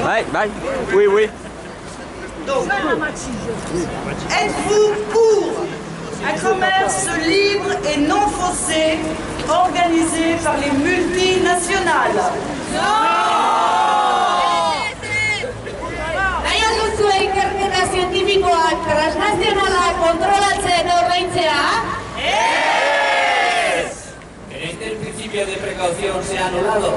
Ouais, bye. Oui, oui. Donc, êtes-vous pour un commerce libre et non faussé organisé par les multinationales? Nahi alduzue ikerketa zientifikoak transnazionalak kontrolatzen ordaintzea? ¿Queréis que el principio de precaución sea anulado?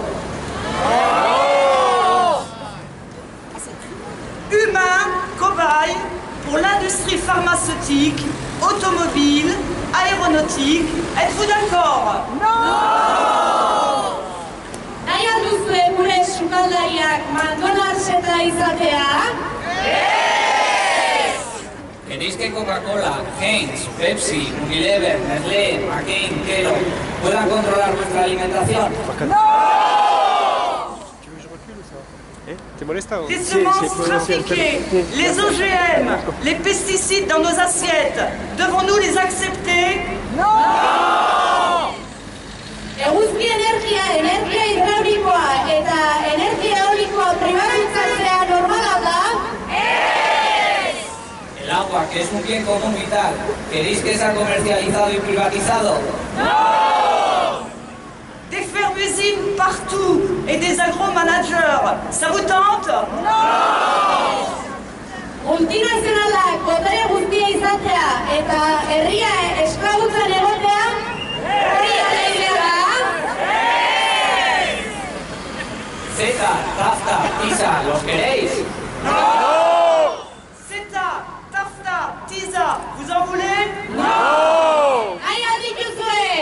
Humains, cobayes pour l'industrie pharmaceutique, automobile, aéronautique. Êtes-vous d'accord? Nahi alduzue gure sukaldariak McDonald'seta izatea? ¿Queréis que Coca-Cola, Heinz, Pepsi, Unilever, Nestlé, McCain, Kellogg puedan controlar nuestra alimentación? Les semences trafiquées, les OGM, les pesticides dans nos assiettes, devons-nous les accepter? Eguzki energia hidraulikoa eta energia eolikoa pribatizaztea normala da? El agua, que es un bien común vital, ¿queréis que sea comercializado y privatizado? Des fermes-usines partout et des agromanagers, ça vous tente? Multinazionalak botere guztia izatea eta herria esklabutzan egotea? Herria lehiera? CETA, TAFTA, TISA, ¿los queréis? CETA, TAFTA, TISA, vous en voulez? Nahi aldituzue?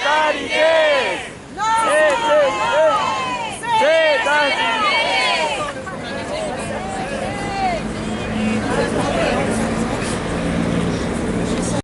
Target!